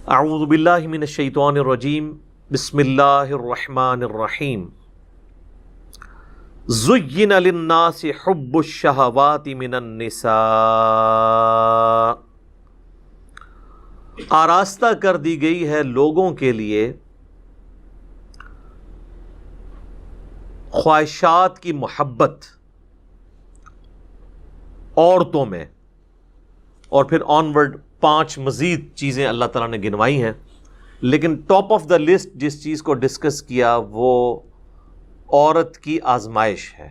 اعوذ باللہ من الشیطان الرجیم بسم اللہ الرحمن الرحیم زین للناس حب الشہوات من النساء، آراستہ کر دی گئی ہے لوگوں کے لیے خواہشات کی محبت عورتوں میں، اور پھر آنورڈ 5 مزید چیزیں اللہ تعالیٰ نے گنوائی ہیں، لیکن ٹاپ آف دا لسٹ جس چیز کو ڈسکس کیا وہ عورت کی آزمائش ہے،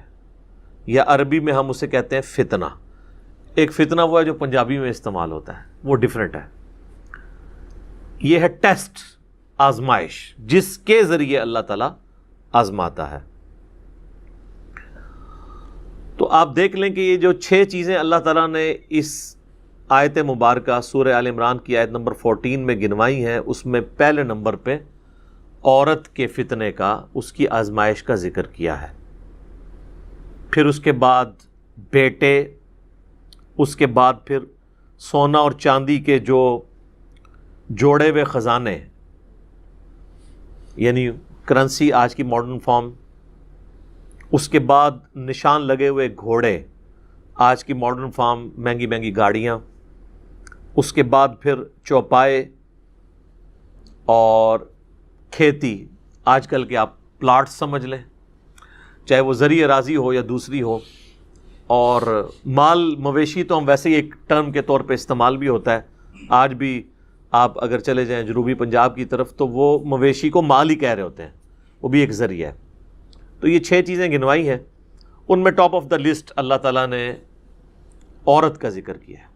یا عربی میں ہم اسے کہتے ہیں فتنہ۔ ایک فتنہ وہ ہے جو پنجابی میں استعمال ہوتا ہے، وہ ڈیفرنٹ ہے۔ یہ ہے ٹیسٹ، آزمائش، جس کے ذریعے اللہ تعالیٰ آزماتا ہے۔ تو آپ دیکھ لیں کہ یہ جو 6 چیزیں اللہ تعالیٰ نے اس آیت مبارکہ سورہ آل عمران کی آیت نمبر 14 میں گنوائی ہیں، اس میں پہلے نمبر پہ عورت کے فتنے کا، اس کی آزمائش کا ذکر کیا ہے۔ پھر اس کے بعد بیٹے، اس کے بعد پھر سونا اور چاندی کے جو جوڑے ہوئے خزانے، یعنی کرنسی آج کی ماڈرن فارم، اس کے بعد نشان لگے ہوئے گھوڑے، آج کی ماڈرن فارم مہنگی مہنگی گاڑیاں، اس کے بعد پھر چوپائے اور کھیتی، آج کل کے آپ پلاٹ سمجھ لیں، چاہے وہ زرعی اراضی ہو یا دوسری ہو، اور مال مویشی تو ہم ویسے ہی ایک ٹرم کے طور پہ استعمال بھی ہوتا ہے۔ آج بھی آپ اگر چلے جائیں جنوبی پنجاب کی طرف تو وہ مویشی کو مال ہی کہہ رہے ہوتے ہیں، وہ بھی ایک ذریعہ ہے۔ تو یہ 6 چیزیں گنوائی ہیں، ان میں ٹاپ آف دا لسٹ اللہ تعالیٰ نے عورت کا ذکر کیا ہے۔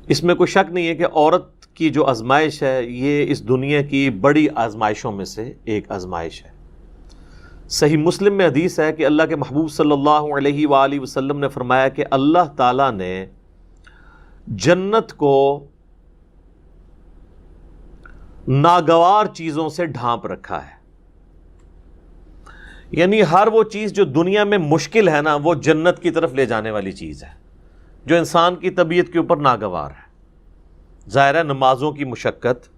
اس میں کوئی شک نہیں ہے کہ عورت کی جو آزمائش ہے یہ اس دنیا کی بڑی آزمائشوں میں سے ایک آزمائش ہے۔ صحیح مسلم میں حدیث ہے کہ اللہ کے محبوب صلی اللہ علیہ وآلہ وسلم نے فرمایا کہ اللہ تعالیٰ نے جنت کو ناگوار چیزوں سے ڈھانپ رکھا ہے، یعنی ہر وہ چیز جو دنیا میں مشکل ہے نا، وہ جنت کی طرف لے جانے والی چیز ہے، جو انسان کی طبیعت کے اوپر ناگوار ہے۔ ظاہر ہے نمازوں کی مشقت،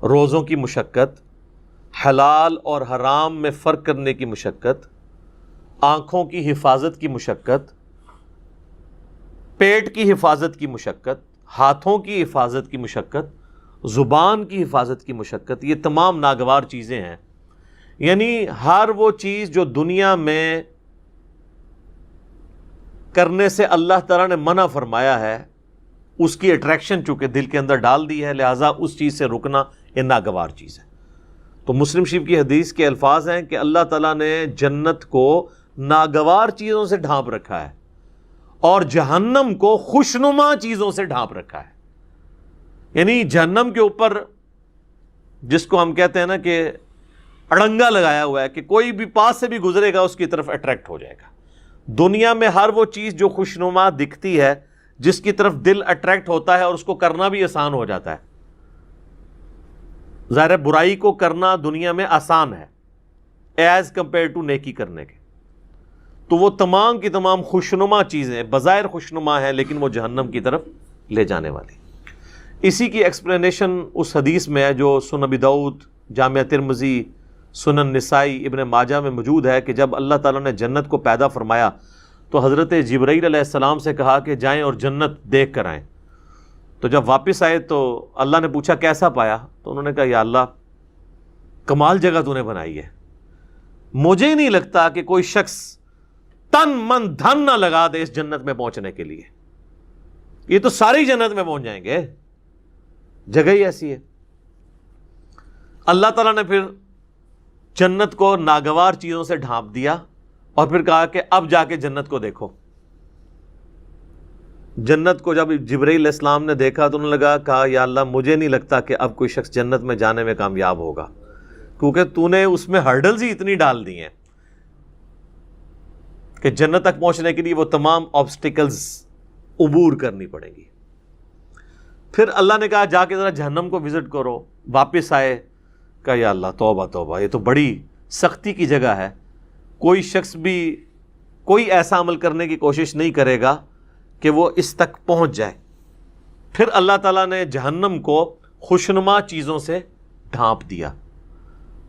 روزوں کی مشقت، حلال اور حرام میں فرق کرنے کی مشقت، آنکھوں کی حفاظت کی مشقت، پیٹ کی حفاظت کی مشقت، ہاتھوں کی حفاظت کی مشقت، زبان کی حفاظت کی مشقت، یہ تمام ناگوار چیزیں ہیں۔ یعنی ہر وہ چیز جو دنیا میں کرنے سے اللہ تعالیٰ نے منع فرمایا ہے، اس کی اٹریکشن چونکہ دل کے اندر ڈال دی ہے، لہٰذا اس چیز سے رکنا یہ ناگوار چیز ہے۔ تو مسلم شریف کی حدیث کے الفاظ ہیں کہ اللہ تعالیٰ نے جنت کو ناگوار چیزوں سے ڈھانپ رکھا ہے اور جہنم کو خوشنما چیزوں سے ڈھانپ رکھا ہے۔ یعنی جہنم کے اوپر جس کو ہم کہتے ہیں نا کہ اڑنگا لگایا ہوا ہے کہ کوئی بھی پاس سے بھی گزرے گا اس کی طرف اٹریکٹ ہو جائے گا۔ دنیا میں ہر وہ چیز جو خوشنما دکھتی ہے، جس کی طرف دل اٹریکٹ ہوتا ہے اور اس کو کرنا بھی آسان ہو جاتا ہے، ظاہر ہے برائی کو کرنا دنیا میں آسان ہے ایز کمپیئر ٹو نیکی کرنے کے، تو وہ تمام کی تمام خوشنما چیزیں بظاہر خوشنما ہیں لیکن وہ جہنم کی طرف لے جانے والی۔ اسی کی ایکسپلینیشن اس حدیث میں ہے جو سنن ابی داؤد، جامعہ ترمذی، سنن نسائی، ابن ماجہ میں موجود ہے کہ جب اللہ تعالیٰ نے جنت کو پیدا فرمایا تو حضرت جبرائیل علیہ السلام سے کہا کہ جائیں اور جنت دیکھ کر آئیں۔ تو جب واپس آئے تو اللہ نے پوچھا کیسا پایا، تو انہوں نے کہا یا اللہ کمال جگہ تو نے بنائی ہے، مجھے ہی نہیں لگتا کہ کوئی شخص تن من دھن نہ لگا دے اس جنت میں پہنچنے کے لیے، یہ تو ساری جنت میں پہنچ جائیں گے، جگہ ہی ایسی ہے۔ اللہ تعالیٰ نے پھر جنت کو ناگوار چیزوں سے ڈھانپ دیا اور پھر کہا کہ اب جا کے جنت کو دیکھو۔ جنت کو جب جبرائیل علیہ السلام نے دیکھا تو انہوں نے کہا یا اللہ مجھے نہیں لگتا کہ اب کوئی شخص جنت میں جانے میں کامیاب ہوگا، کیونکہ تو نے اس میں ہرڈلز ہی اتنی ڈال دی ہیں کہ جنت تک پہنچنے کے لیے وہ تمام آبسٹیکلز عبور کرنی پڑیں گی۔ پھر اللہ نے کہا جا کے ذرا جہنم کو وزٹ کرو۔ واپس آئے، کہا یا اللہ توبہ توبہ، یہ تو بڑی سختی کی جگہ ہے، کوئی شخص بھی کوئی ایسا عمل کرنے کی کوشش نہیں کرے گا کہ وہ اس تک پہنچ جائے۔ پھر اللہ تعالیٰ نے جہنم کو خوشنما چیزوں سے ڈھانپ دیا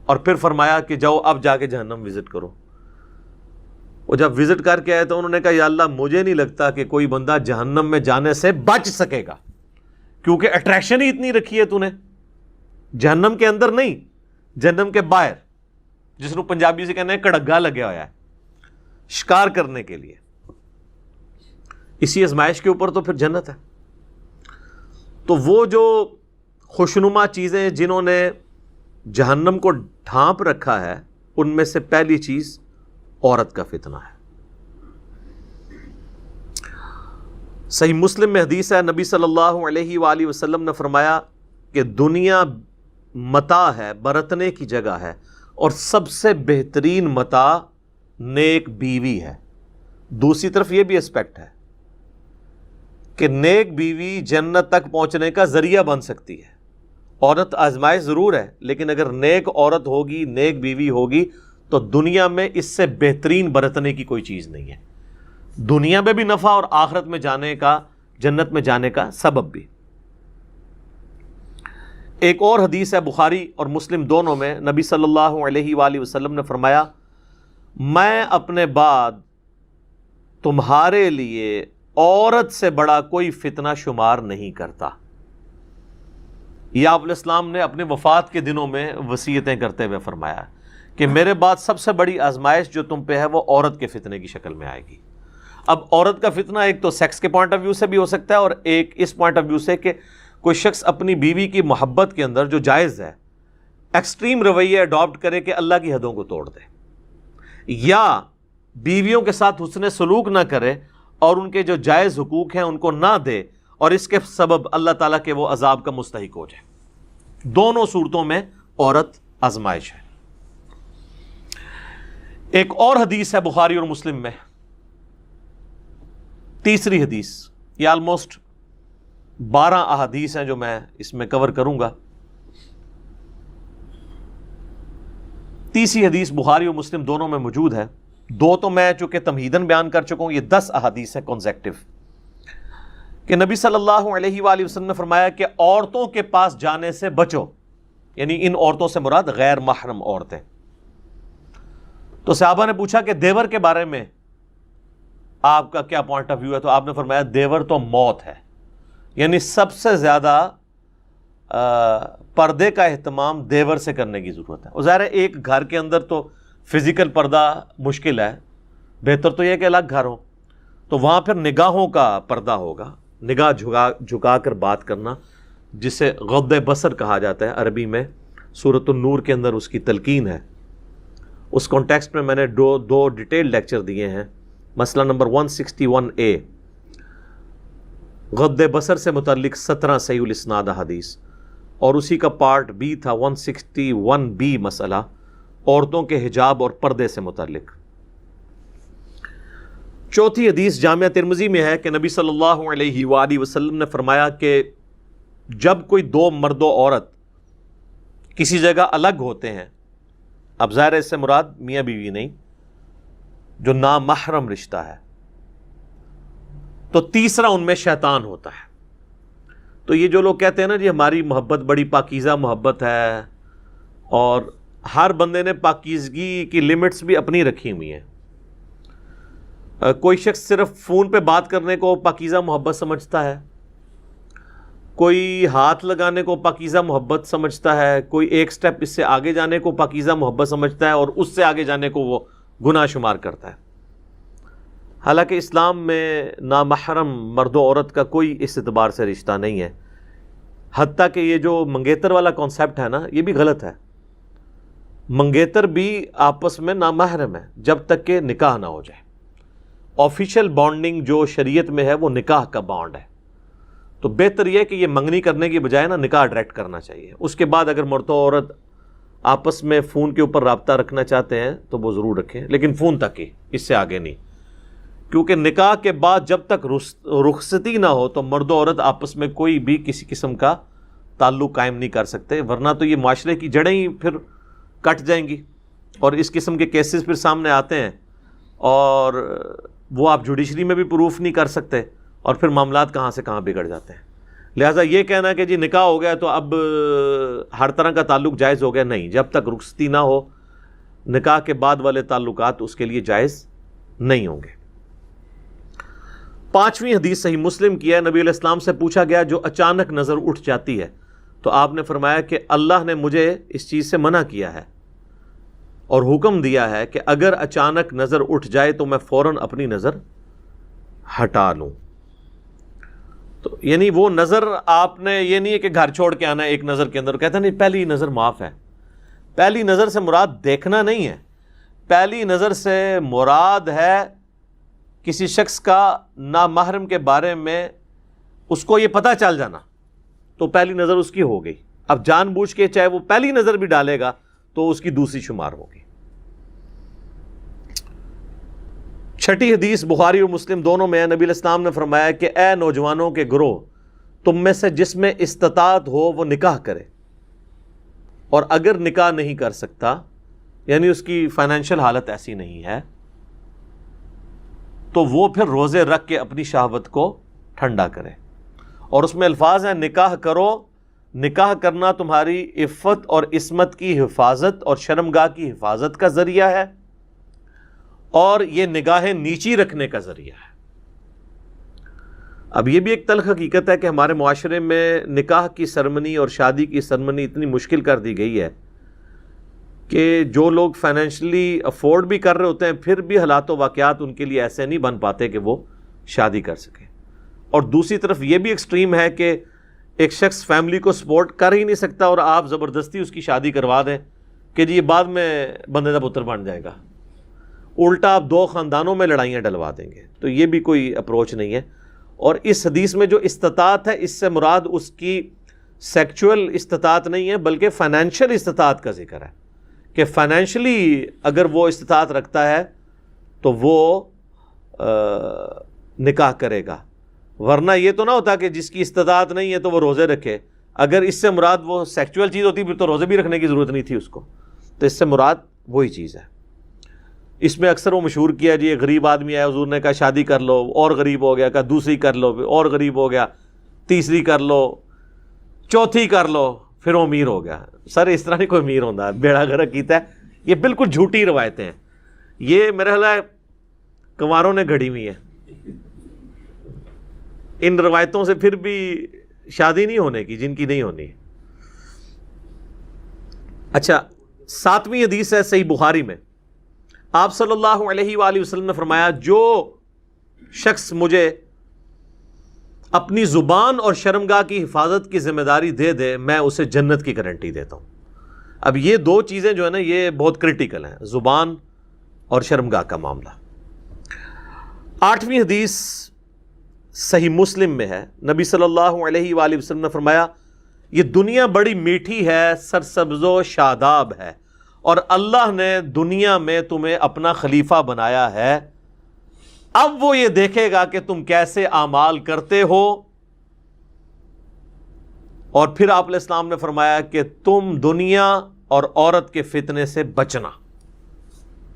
اور پھر فرمایا کہ جاؤ اب جا کے جہنم وزٹ کرو. وہ جب وزٹ کر کے آئے تو انہوں نے کہا یا اللہ مجھے نہیں لگتا کہ کوئی بندہ جہنم میں جانے سے بچ سکے گا، کیونکہ اٹریکشن ہی اتنی رکھی ہے تو نے. جہنم کے اندر نہیں، جہنم کے باہر، جس کو پنجابی سے کہنا ہے کڑگا لگیا ہوا ہے شکار کرنے کے لیے. اسی آزمائش کے اوپر تو پھر جنت ہے. تو وہ جو خوشنما چیزیں جنہوں نے جہنم کو ڈھانپ رکھا ہے، ان میں سے پہلی چیز عورت کا فتنہ ہے. صحیح مسلم میں حدیث ہے، نبی صلی اللہ علیہ وآلہ وسلم نے فرمایا کہ دنیا متاع ہے، برتنے کی جگہ ہے، اور سب سے بہترین متاع نیک بیوی ہے. دوسری طرف یہ بھی اسپیکٹ ہے کہ نیک بیوی جنت تک پہنچنے کا ذریعہ بن سکتی ہے. عورت آزمائش ضرور ہے، لیکن اگر نیک عورت ہوگی، نیک بیوی ہوگی، تو دنیا میں اس سے بہترین برتنے کی کوئی چیز نہیں ہے. دنیا میں بھی نفع اور آخرت میں جانے کا، جنت میں جانے کا سبب بھی. ایک اور حدیث ہے بخاری اور مسلم دونوں میں، نبی صلی اللہ علیہ وآلہ وسلم نے فرمایا میں اپنے بعد تمہارے لیے عورت سے بڑا کوئی فتنہ شمار نہیں کرتا. یہ آپ علیہ السلام نے اپنے وفات کے دنوں میں وصیتیں کرتے ہوئے فرمایا کہ میرے بعد سب سے بڑی آزمائش جو تم پہ ہے وہ عورت کے فتنے کی شکل میں آئے گی. اب عورت کا فتنہ ایک تو سیکس کے پوائنٹ آف ویو سے بھی ہو سکتا ہے، اور ایک اس پوائنٹ آف ویو سے کہ کوئی شخص اپنی بیوی کی محبت کے اندر جو جائز ہے ایکسٹریم رویہ اڈاپٹ کرے کہ اللہ کی حدوں کو توڑ دے، یا بیویوں کے ساتھ حسن سلوک نہ کرے اور ان کے جو جائز حقوق ہیں ان کو نہ دے، اور اس کے سبب اللہ تعالیٰ کے وہ عذاب کا مستحق ہو جائے. دونوں صورتوں میں عورت آزمائش ہے. ایک اور حدیث ہے بخاری اور مسلم میں، تیسری حدیث. یہ آلموسٹ 12 احادیث ہیں جو میں اس میں کور کروں گا. تیسری حدیث بخاری اور مسلم دونوں میں موجود ہے. دو تو میں چونکہ تمہیدن بیان کر چکا ہوں، یہ 10 احادیث ہیں کانزیکٹیو، کہ نبی صلی اللہ علیہ وآلہ وسلم نے فرمایا کہ عورتوں کے پاس جانے سے بچو، یعنی ان عورتوں سے مراد غیر محرم عورتیں. تو صحابہ نے پوچھا کہ دیور کے بارے میں آپ کا کیا پوائنٹ آف ویو ہے؟ تو آپ نے فرمایا دیور تو موت ہے، یعنی سب سے زیادہ پردے کا اہتمام دیور سے کرنے کی ضرورت ہے. اور ظاہر ہے ایک گھر کے اندر تو فزیکل پردہ مشکل ہے، بہتر تو یہ کہ الگ گھر ہو، تو وہاں پھر نگاہوں کا پردہ ہوگا، نگاہ جھکا کر بات کرنا، جسے غض بصر کہا جاتا ہے عربی میں. سورۃ النور کے اندر اس کی تلقین ہے. اس کانٹیکسٹ میں میں نے دو ڈیٹیل لیکچر دیے ہیں. مسئلہ نمبر 161A غض بصر سے متعلق 17 صحیح الاسناد حدیث، اور اسی کا پارٹ B تھا 161B مسئلہ عورتوں کے حجاب اور پردے سے متعلق. چوتھی حدیث جامعہ ترمذی میں ہے کہ نبی صلی اللہ علیہ وآلہ وسلم نے فرمایا کہ جب کوئی دو مرد و عورت کسی جگہ الگ ہوتے ہیں، اب ظاہر ہے اس سے مراد میاں بیوی نہیں، جو نامحرم رشتہ ہے، تو تیسرا ان میں شیطان ہوتا ہے. تو یہ جو لوگ کہتے ہیں نا جی ہماری محبت بڑی پاکیزہ محبت ہے، اور ہر بندے نے پاکیزگی کی لمٹس بھی اپنی رکھی ہوئی ہیں. کوئی شخص صرف فون پہ بات کرنے کو پاکیزہ محبت سمجھتا ہے، کوئی ہاتھ لگانے کو پاکیزہ محبت سمجھتا ہے، کوئی ایک سٹیپ اس سے آگے جانے کو پاکیزہ محبت سمجھتا ہے، اور اس سے آگے جانے کو وہ گناہ شمار کرتا ہے. حالانکہ اسلام میں نامحرم مرد و عورت کا کوئی اس اعتبار سے رشتہ نہیں ہے. حتیٰ کہ یہ جو منگیتر والا کانسیپٹ ہے نا، یہ بھی غلط ہے. منگیتر بھی آپس میں نامحرم ہے جب تک کہ نکاح نہ ہو جائے. آفیشیل بانڈنگ جو شریعت میں ہے وہ نکاح کا بانڈ ہے. تو بہتر یہ کہ یہ منگنی کرنے کی بجائے نا نکاح ڈائریکٹ کرنا چاہیے. اس کے بعد اگر مرد و عورت آپس میں فون کے اوپر رابطہ رکھنا چاہتے ہیں تو وہ ضرور رکھیں، لیکن فون تک ہی، اس سے آگے نہیں. کیونکہ نکاح کے بعد جب تک رخصتی نہ ہو تو مرد و عورت آپس میں کوئی بھی کسی قسم کا تعلق قائم نہیں کر سکتے، ورنہ تو یہ معاشرے کی جڑیں ہی پھر کٹ جائیں گی. اور اس قسم کے کیسز پھر سامنے آتے ہیں اور وہ آپ جوڈیشری میں بھی پروف نہیں کر سکتے، اور پھر معاملات کہاں سے کہاں بگڑ جاتے ہیں. لہٰذا یہ کہنا کہ جی نکاح ہو گیا تو اب ہر طرح کا تعلق جائز ہو گیا، نہیں، جب تک رخصتی نہ ہو نکاح کے بعد والے تعلقات اس کے لیے جائز نہیں ہوں گے۔ 5ویں حدیث صحیح مسلم کی ہے، نبی علیہ السلام سے پوچھا گیا جو اچانک نظر اٹھ جاتی ہے، تو آپ نے فرمایا کہ اللہ نے مجھے اس چیز سے منع کیا ہے اور حکم دیا ہے کہ اگر اچانک نظر اٹھ جائے تو میں فوراً اپنی نظر ہٹا لوں۔ تو یعنی وہ نظر آپ نے یہ نہیں ہے کہ گھر چھوڑ کے آنا ہے ایک نظر کے اندر، کہتا نہیں پہلی نظر معاف ہے۔ پہلی نظر سے مراد دیکھنا نہیں ہے، پہلی نظر سے مراد ہے کسی شخص کا نامحرم کے بارے میں اس کو یہ پتہ چل جانا، تو پہلی نظر اس کی ہو گئی۔ اب جان بوجھ کے چاہے وہ پہلی نظر بھی ڈالے گا تو اس کی دوسری شمار ہوگی۔ 6ٹھی حدیث بخاری اور مسلم دونوں میں ہے، نبی علیہ السلام نے فرمایا کہ اے نوجوانوں کے گروہ، تم میں سے جس میں استطاعت ہو وہ نکاح کرے، اور اگر نکاح نہیں کر سکتا یعنی اس کی فائنینشیل حالت ایسی نہیں ہے تو وہ پھر روزے رکھ کے اپنی شہوت کو ٹھنڈا کرے۔ اور اس میں الفاظ ہیں نکاح کرو، نکاح کرنا تمہاری عفت اور عصمت کی حفاظت اور شرمگاہ کی حفاظت کا ذریعہ ہے، اور یہ نگاہیں نیچی رکھنے کا ذریعہ ہے۔ اب یہ بھی ایک تلخ حقیقت ہے کہ ہمارے معاشرے میں نکاح کی سرمنی اور شادی کی سرمنی اتنی مشکل کر دی گئی ہے کہ جو لوگ فائنینشلی افورڈ بھی کر رہے ہوتے ہیں پھر بھی حالات و واقعات ان کے لیے ایسے نہیں بن پاتے کہ وہ شادی کر سکیں۔ اور دوسری طرف یہ بھی ایکسٹریم ہے کہ ایک شخص فیملی کو سپورٹ کر ہی نہیں سکتا اور آپ زبردستی اس کی شادی کروا دیں کہ جی یہ بعد میں بندے کا پتر بن جائے گا، الٹا آپ 2 خاندانوں میں لڑائیاں ڈلوا دیں گے، تو یہ بھی کوئی اپروچ نہیں ہے۔ اور اس حدیث میں جو استطاعت ہے اس سے مراد اس کی سیکچول استطاعت نہیں ہے بلکہ فائنینشیل استطاعت کا ذکر ہے کہ فائنینشلی اگر وہ استطاعت رکھتا ہے تو وہ نکاح کرے گا، ورنہ یہ تو نہ ہوتا کہ جس کی استطاعت نہیں ہے تو وہ روزے رکھے۔ اگر اس سے مراد وہ سیکچول چیز ہوتی پھر تو روزے بھی رکھنے کی ضرورت نہیں تھی اس کو، تو اس سے مراد وہی چیز ہے۔ اس میں اکثر وہ مشہور کیا جی ایک غریب آدمی آیا، حضور نے کہا شادی کر لو، اور غریب ہو گیا، کہا دوسری کر لو، اور غریب ہو گیا، تیسری کر لو، چوتھی کر لو، پھر وہ امیر ہو گیا۔ سر اس طرح نہیں کوئی امیر ہوتا، بیڑا غرق کیتا ہے، یہ بالکل جھوٹی روایتیں ہیں، یہ میرے خیال ہے کنواروں نے گھڑی ہوئی ہیں۔ ان روایتوں سے پھر بھی شادی نہیں ہونے کی جن کی نہیں ہونی۔ اچھا، 7ویں حدیث ہے صحیح بخاری میں، آپ صلی اللہ علیہ وآلہ وسلم نے فرمایا جو شخص مجھے اپنی زبان اور شرمگاہ کی حفاظت کی ذمہ داری دے دے میں اسے جنت کی گارنٹی دیتا ہوں۔ اب یہ 2 چیزیں جو ہے نا یہ بہت کرٹیکل ہیں، زبان اور شرمگاہ کا معاملہ۔ 8ویں حدیث صحیح مسلم میں ہے، نبی صلی اللہ علیہ وآلہ وسلم نے فرمایا یہ دنیا بڑی میٹھی ہے، سرسبز و شاداب ہے، اور اللہ نے دنیا میں تمہیں اپنا خلیفہ بنایا ہے، اب وہ یہ دیکھے گا کہ تم کیسے اعمال کرتے ہو۔ اور پھر آپ علیہ السلام نے فرمایا کہ تم دنیا اور عورت کے فتنے سے بچنا۔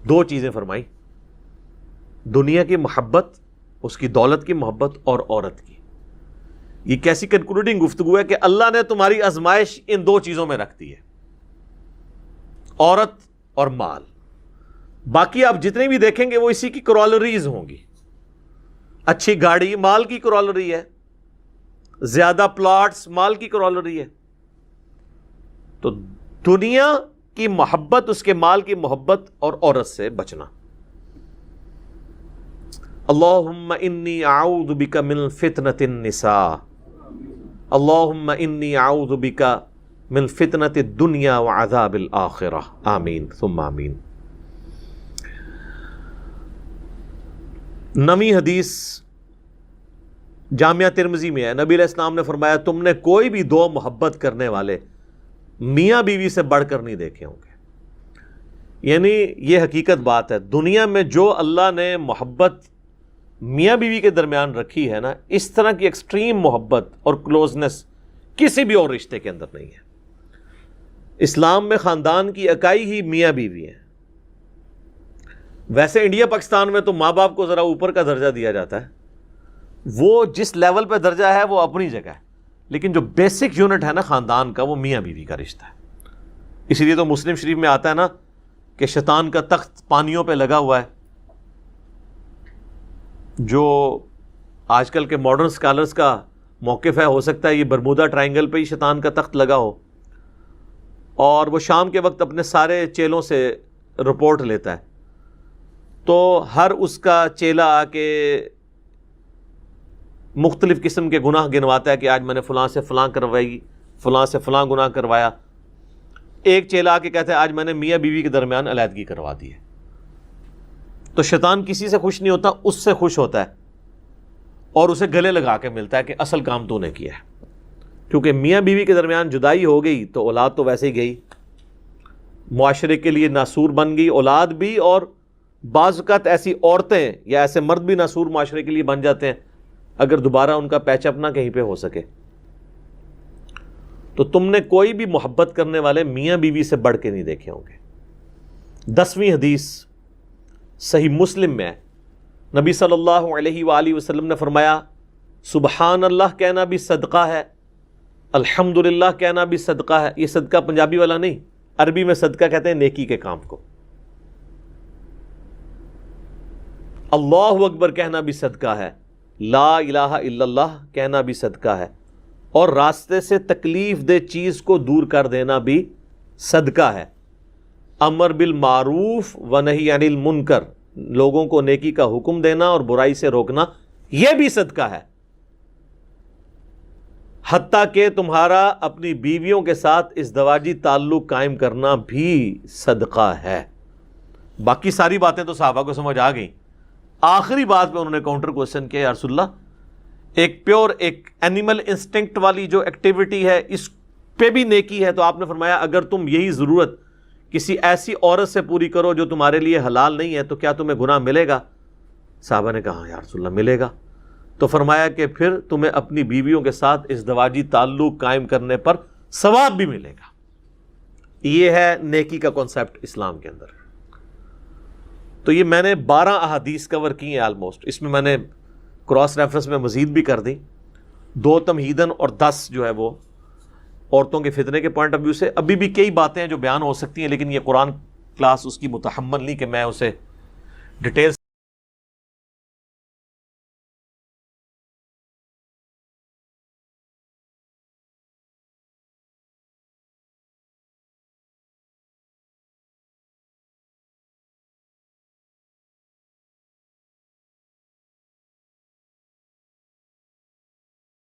2 چیزیں فرمائی، دنیا کی محبت، اس کی دولت کی محبت، اور عورت کی۔ یہ کیسی کنکلوڈنگ گفتگو ہے کہ اللہ نے تمہاری آزمائش ان 2 چیزوں میں رکھ دی ہے، عورت اور مال۔ باقی آپ جتنے بھی دیکھیں گے وہ اسی کی کرولریز ہوں گی۔ اچھی گاڑی مال کی کرولری ہے، زیادہ پلاٹس مال کی کرولری ہے۔ تو دنیا کی محبت، اس کے مال کی محبت اور عورت سے بچنا۔ اللہم انی اعوذ بک من فتنۃ النساء، اللہم انی اعوذ بک من فتنۃ الدنیا وعذاب الآخرہ، آمین ثم آمین۔ 9ویں حدیث جامعہ ترمذی میں ہے، نبی علیہ السلام نے فرمایا تم نے کوئی بھی 2 محبت کرنے والے میاں بیوی سے بڑھ کر نہیں دیکھے ہوں گے۔ یعنی یہ حقیقت بات ہے، دنیا میں جو اللہ نے محبت میاں بیوی کے درمیان رکھی ہے نا، اس طرح کی ایکسٹریم محبت اور کلوزنس کسی بھی اور رشتے کے اندر نہیں ہے۔ اسلام میں خاندان کی اکائی ہی میاں بیوی ہیں۔ ویسے انڈیا پاکستان میں تو ماں باپ کو ذرا اوپر کا درجہ دیا جاتا ہے، وہ جس لیول پہ درجہ ہے وہ اپنی جگہ ہے، لیکن جو بیسک یونٹ ہے نا خاندان کا، وہ میاں بیوی کا رشتہ ہے. اسی لیے تو مسلم شریف میں آتا ہے نا کہ شیطان کا تخت پانیوں پہ لگا ہوا ہے. جو آج کل کے ماڈرن سکالرز کا موقف ہے، ہو سکتا ہے یہ برمودا ٹرائنگل پہ ہی شیطان کا تخت لگا ہو، اور وہ شام کے وقت اپنے سارے چیلوں سے رپورٹ لیتا ہے. تو ہر اس کا چیلا آ کے مختلف قسم کے گناہ گنواتا ہے کہ آج میں نے فلاں سے فلاں کروائی، فلاں سے فلاں گناہ کروایا. ایک چیلا آ کے کہتا ہے آج میں نے میاں بیوی کے درمیان علیحدگی کروا دی ہے. تو شیطان کسی سے خوش نہیں ہوتا، اس سے خوش ہوتا ہے اور اسے گلے لگا کے ملتا ہے کہ اصل کام تو نے کیا ہے. کیونکہ میاں بیوی کے درمیان جدائی ہو گئی تو اولاد تو ویسے ہی گئی، معاشرے کے لیے ناسور بن گئی اولاد بھی، اور بعض اوقات ایسی عورتیں یا ایسے مرد بھی ناسور معاشرے کے لیے بن جاتے ہیں اگر دوبارہ ان کا پیچ اپ نہ کہیں پہ ہو سکے. تو تم نے کوئی بھی محبت کرنے والے میاں بیوی سے بڑھ کے نہیں دیکھے ہوں گے. 10ویں حدیث صحیح مسلم میں ہے، نبی صلی اللہ علیہ وآلہ وسلم نے فرمایا سبحان اللہ کہنا بھی صدقہ ہے، الحمدللہ کہنا بھی صدقہ ہے. یہ صدقہ پنجابی والا نہیں، عربی میں صدقہ کہتے ہیں نیکی کے کام کو. اللہ اکبر کہنا بھی صدقہ ہے، لا الہ الا اللہ کہنا بھی صدقہ ہے، اور راستے سے تکلیف دہ چیز کو دور کر دینا بھی صدقہ ہے. امر بالمعروف و نہی عن المنکر، لوگوں کو نیکی کا حکم دینا اور برائی سے روکنا، یہ بھی صدقہ ہے. حتیٰ کہ تمہارا اپنی بیویوں کے ساتھ ازدواجی تعلق قائم کرنا بھی صدقہ ہے. باقی ساری باتیں تو صحابہ کو سمجھ آ گئیں. آخری بات پہ انہوں نے کاؤنٹر کوشچن کیا، یا رسول اللہ ایک پیور ایک اینیمل انسٹنکٹ والی جو ایکٹیویٹی ہے اس پہ بھی نیکی ہے. تو آپ نے فرمایا اگر تم یہی ضرورت کسی ایسی عورت سے پوری کرو جو تمہارے لیے حلال نہیں ہے تو کیا تمہیں گناہ ملے گا؟ صحابہ نے کہا یا رسول اللہ ملے گا. تو فرمایا کہ پھر تمہیں اپنی بیویوں کے ساتھ ازدواجی تعلق قائم کرنے پر ثواب بھی ملے گا. یہ ہے نیکی کا کانسیپٹ اسلام کے اندر. تو یہ میں نے 12 احادیث کور کی ہیں آلموسٹ. اس میں نے کراس ریفرنس میں مزید بھی کر دی، 2 تمہیدن اور 10 جو ہے وہ عورتوں کے فتنے کے پوائنٹ آف ویو سے. ابھی بھی کئی باتیں ہیں جو بیان ہو سکتی ہیں، لیکن یہ قرآن کلاس اس کی متحمل نہیں کہ میں اسے ڈیٹیل